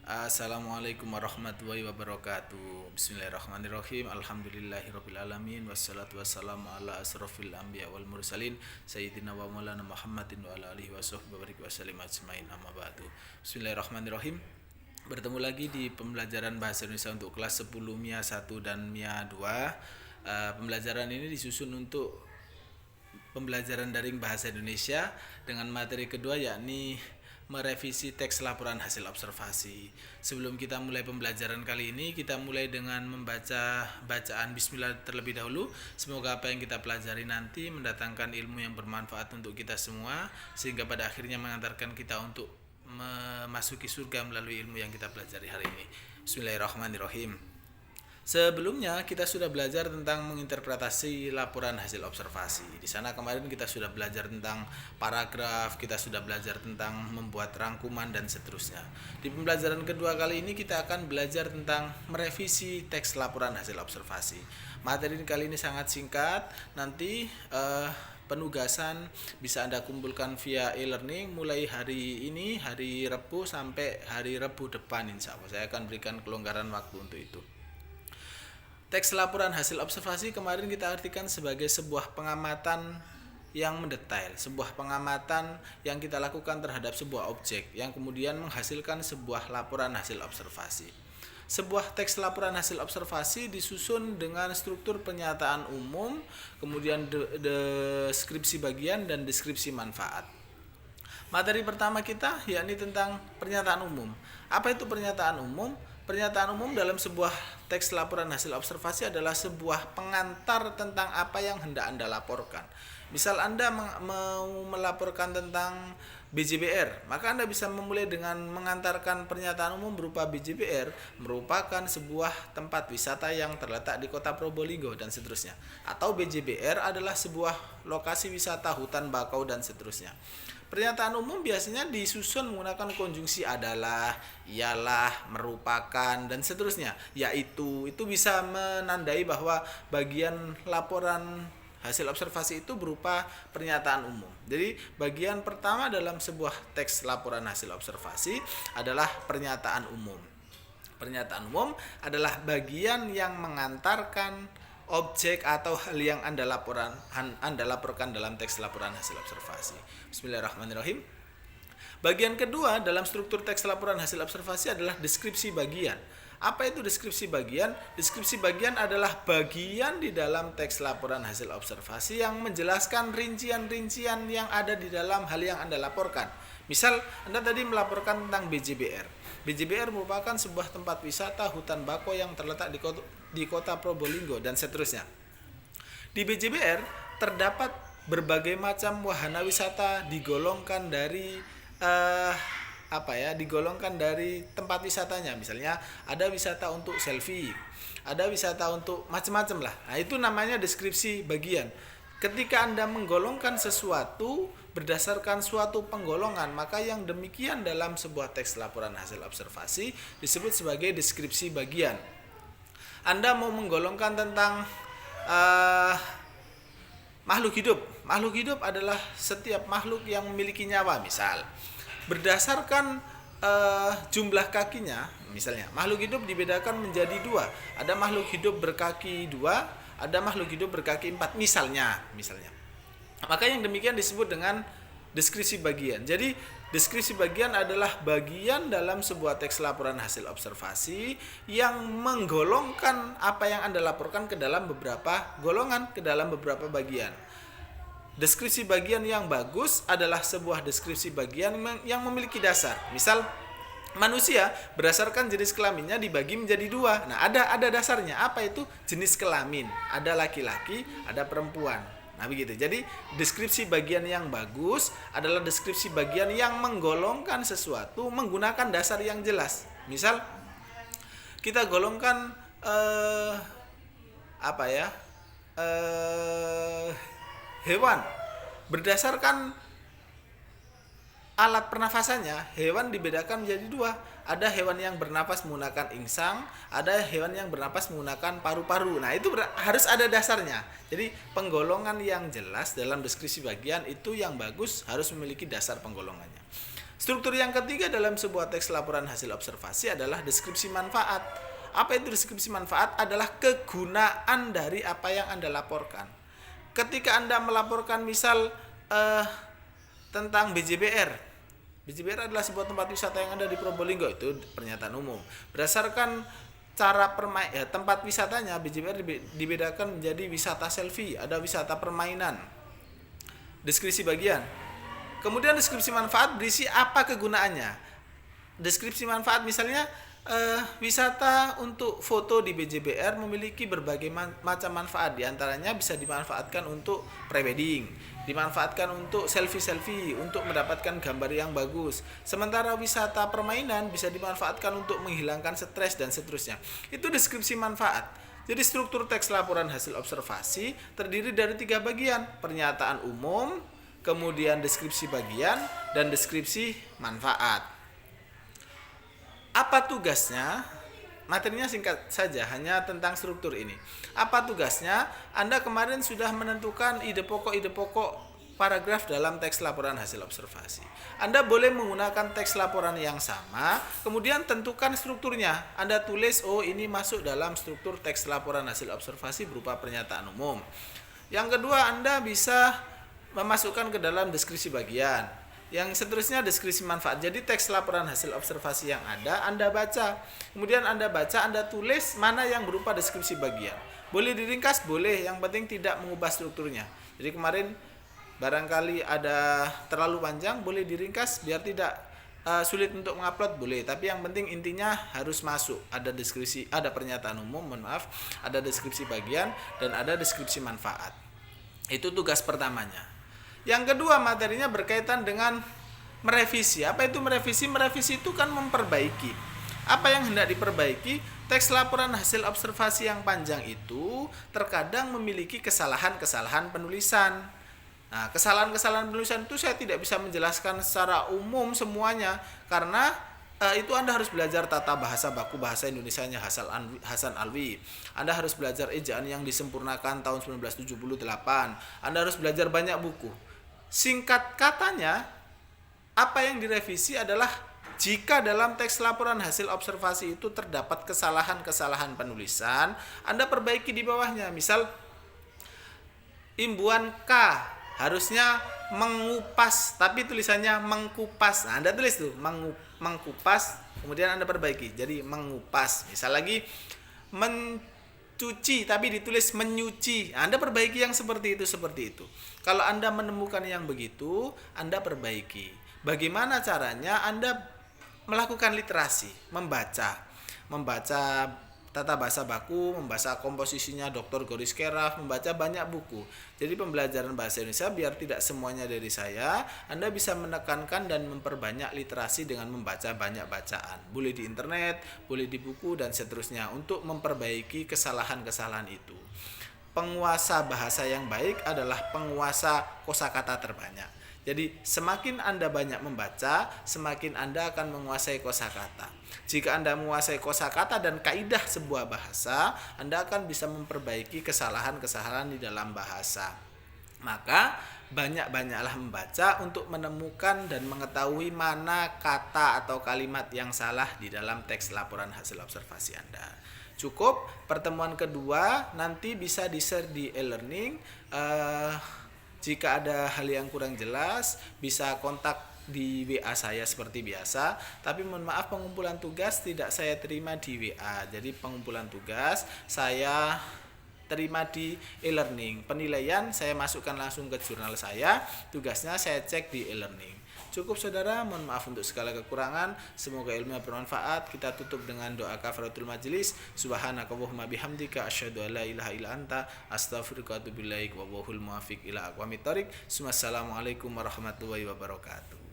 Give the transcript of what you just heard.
Assalamualaikum warahmatullahi wabarakatuh. Bismillahirrahmanirrahim. Alhamdulillahirabbil alamin wassalatu wassalamu ala asrofil anbiya wal mursalin sayyidina wa maulana Muhammadin wa ala alihi washabbihi wasallim ajmain amma ba'du. Bismillahirrahmanirrahim. Bertemu lagi di pembelajaran bahasa Indonesia untuk kelas 10 MIA 1 dan MIA 2. Pembelajaran ini disusun untuk pembelajaran daring bahasa Indonesia dengan materi kedua yakni merevisi teks laporan hasil observasi. Sebelum kita mulai pembelajaran kali ini, kita mulai dengan membaca bacaan bismillah terlebih dahulu. Semoga apa yang kita pelajari nanti mendatangkan ilmu yang bermanfaat untuk kita semua, sehingga pada akhirnya mengantarkan kita untuk memasuki surga melalui ilmu yang kita pelajari hari ini. Bismillahirrahmanirrahim. Sebelumnya kita sudah belajar tentang menginterpretasi laporan hasil observasi. Di sana kemarin kita sudah belajar tentang paragraf, kita sudah belajar tentang membuat rangkuman dan seterusnya. Di pembelajaran kedua kali ini kita akan belajar tentang merevisi teks laporan hasil observasi. Materi kali ini sangat singkat. Nanti penugasan bisa Anda kumpulkan via e-learning mulai hari ini, hari Rabu sampai hari Rabu depan insya Allah. Saya akan berikan kelonggaran waktu untuk itu. Teks laporan hasil observasi kemarin kita artikan sebagai sebuah pengamatan yang mendetail, sebuah pengamatan yang kita lakukan terhadap sebuah objek yang kemudian menghasilkan sebuah laporan hasil observasi. Sebuah teks laporan hasil observasi disusun dengan struktur pernyataan umum, kemudian deskripsi bagian dan deskripsi manfaat. Materi pertama kita yakni tentang pernyataan umum. Apa itu pernyataan umum? Pernyataan umum dalam sebuah teks laporan hasil observasi adalah sebuah pengantar tentang apa yang hendak Anda laporkan. Misal Anda mau melaporkan tentang BJBR, maka Anda bisa memulai dengan mengantarkan pernyataan umum berupa BJBR merupakan sebuah tempat wisata yang terletak di kota Probolinggo dan seterusnya. Atau BJBR adalah sebuah lokasi wisata hutan bakau dan seterusnya. Pernyataan umum biasanya disusun menggunakan konjungsi adalah, ialah, merupakan, dan seterusnya. Yaitu, itu bisa menandai bahwa bagian laporan hasil observasi itu berupa pernyataan umum. Jadi, bagian pertama dalam sebuah teks laporan hasil observasi adalah pernyataan umum. Pernyataan umum adalah bagian yang mengantarkan objek atau hal yang Anda laporkan dalam teks laporan hasil observasi. Bismillahirrahmanirrahim. Bagian kedua dalam struktur teks laporan hasil observasi adalah deskripsi bagian. Apa itu deskripsi bagian? Deskripsi bagian adalah bagian di dalam teks laporan hasil observasi yang menjelaskan rincian-rincian yang ada di dalam hal yang Anda laporkan. Misal, Anda tadi melaporkan tentang BJBR. BJBR merupakan sebuah tempat wisata hutan bakau yang terletak di kota Probolinggo dan seterusnya. Di BJBR terdapat berbagai macam wahana wisata digolongkan dari digolongkan dari tempat wisatanya. Misalnya ada wisata untuk selfie, ada wisata untuk macam-macam lah. Nah, itu namanya deskripsi bagian. Ketika Anda menggolongkan sesuatu berdasarkan suatu penggolongan, maka yang demikian dalam sebuah teks laporan hasil observasi disebut sebagai deskripsi bagian. Anda mau menggolongkan tentang makhluk hidup. Makhluk hidup adalah setiap makhluk yang memiliki nyawa. Misal, berdasarkan jumlah kakinya, misalnya makhluk hidup dibedakan menjadi dua. Ada makhluk hidup berkaki dua, ada makhluk hidup berkaki empat, misalnya. Maka yang demikian disebut dengan deskripsi bagian. Jadi deskripsi bagian adalah bagian dalam sebuah teks laporan hasil observasi yang menggolongkan apa yang Anda laporkan ke dalam beberapa golongan, ke dalam beberapa bagian. Deskripsi bagian yang bagus adalah sebuah deskripsi bagian yang memiliki dasar. Misal, manusia berdasarkan jenis kelaminnya dibagi menjadi dua. Nah, ada dasarnya. Apa itu? Jenis kelamin. Ada laki-laki, ada perempuan. Nah, begitu. Jadi, deskripsi bagian yang bagus adalah deskripsi bagian yang menggolongkan sesuatu menggunakan dasar yang jelas. Misal, kita golongkan hewan. Berdasarkan alat pernafasannya, hewan dibedakan menjadi dua. Ada hewan yang bernapas menggunakan insang, ada hewan yang bernapas menggunakan paru-paru. Nah, itu harus ada dasarnya. Jadi, penggolongan yang jelas dalam deskripsi bagian itu yang bagus harus memiliki dasar penggolongannya. Struktur yang ketiga dalam sebuah teks laporan hasil observasi adalah deskripsi manfaat. Apa itu deskripsi manfaat? Adalah kegunaan dari apa yang Anda laporkan. Ketika Anda melaporkan misal tentang BJBR. BJBR adalah sebuah tempat wisata yang ada di Probolinggo, itu pernyataan umum. Berdasarkan cara tempat wisatanya, BJBR dibedakan menjadi wisata selfie, ada wisata permainan. Deskripsi bagian. Kemudian deskripsi manfaat berisi apa kegunaannya. Deskripsi manfaat misalnya wisata untuk foto di BJBR memiliki berbagai macam manfaat. Di antaranya bisa dimanfaatkan untuk prewedding, dimanfaatkan untuk selfie-selfie, untuk mendapatkan gambar yang bagus. Sementara wisata permainan bisa dimanfaatkan untuk menghilangkan stres dan seterusnya. Itu deskripsi manfaat. Jadi struktur teks laporan hasil observasi terdiri dari 3 bagian: pernyataan umum, kemudian deskripsi bagian, dan deskripsi manfaat. Apa tugasnya? Materinya singkat saja, hanya tentang struktur ini. Apa tugasnya? Anda kemarin sudah menentukan ide pokok paragraf dalam teks laporan hasil observasi. Anda boleh menggunakan teks laporan yang sama, kemudian tentukan strukturnya. Anda tulis, oh ini masuk dalam struktur teks laporan hasil observasi berupa pernyataan umum. Yang kedua, Anda bisa memasukkan ke dalam deskripsi bagian. Yang seterusnya deskripsi manfaat. Jadi teks laporan hasil observasi yang ada Anda baca. Kemudian Anda baca, Anda tulis mana yang berupa deskripsi bagian. Boleh diringkas, boleh. Yang penting tidak mengubah strukturnya. Jadi kemarin barangkali ada terlalu panjang, boleh diringkas biar tidak sulit untuk mengupload, boleh. Tapi yang penting intinya harus masuk. Ada deskripsi, ada pernyataan umum, ada deskripsi bagian, dan ada deskripsi manfaat. Itu tugas pertamanya. Yang kedua, materinya berkaitan dengan merevisi. Apa itu merevisi? Merevisi itu kan memperbaiki. Apa yang hendak diperbaiki? Teks laporan hasil observasi yang panjang itu terkadang memiliki kesalahan-kesalahan penulisan. Nah, kesalahan-kesalahan penulisan itu saya tidak bisa menjelaskan secara umum semuanya, karena itu Anda harus belajar tata bahasa baku bahasa Indonesianya Hasan Alwi. Anda harus belajar ejaan yang disempurnakan tahun 1978. Anda harus belajar banyak buku. Singkat katanya, apa yang direvisi adalah jika dalam teks laporan hasil observasi itu terdapat kesalahan-kesalahan penulisan, Anda perbaiki di bawahnya. Misal, imbuhan K harusnya mengupas, tapi tulisannya mengkupas. Nah, Anda tulis tuh mengkupas, kemudian Anda perbaiki jadi mengupas. Misal lagi mencuci tapi ditulis menyuci. Anda perbaiki yang seperti itu. Kalau Anda menemukan yang begitu, Anda perbaiki. Bagaimana caranya? Anda melakukan literasi, membaca tata bahasa baku, membaca komposisinya Dr. Goris Keraf, membaca banyak buku. Jadi pembelajaran bahasa Indonesia biar tidak semuanya dari saya, Anda bisa menekankan dan memperbanyak literasi dengan membaca banyak bacaan. Boleh di internet, boleh di buku, dan seterusnya untuk memperbaiki kesalahan-kesalahan itu. Penguasa bahasa yang baik adalah penguasa kosakata terbanyak. Jadi semakin Anda banyak membaca, semakin Anda akan menguasai kosakata. Jika Anda menguasai kosakata dan kaidah sebuah bahasa, Anda akan bisa memperbaiki kesalahan-kesalahan di dalam bahasa. Maka banyak-banyaklah membaca untuk menemukan dan mengetahui mana kata atau kalimat yang salah di dalam teks laporan hasil observasi Anda. Cukup. Pertemuan kedua nanti bisa di-share di e-learning. Jika ada hal yang kurang jelas, bisa kontak di WA saya seperti biasa. Tapi mohon maaf, pengumpulan tugas tidak saya terima di WA. Jadi pengumpulan tugas saya terima di e-learning. Penilaian saya masukkan langsung ke jurnal saya. Tugasnya saya cek di e-learning. Cukup saudara, mohon maaf untuk segala kekurangan. Semoga ilmunya bermanfaat. Kita tutup dengan doa kafaratul majelis. Subhanakallahumma bihamdika asyhadu an la ilaha illa anta astaghfiruka wa atubu ilaik wa wallahul muwaffiq ila aqwamit thoriq. Wassalamualaikum warahmatullahi wabarakatuh.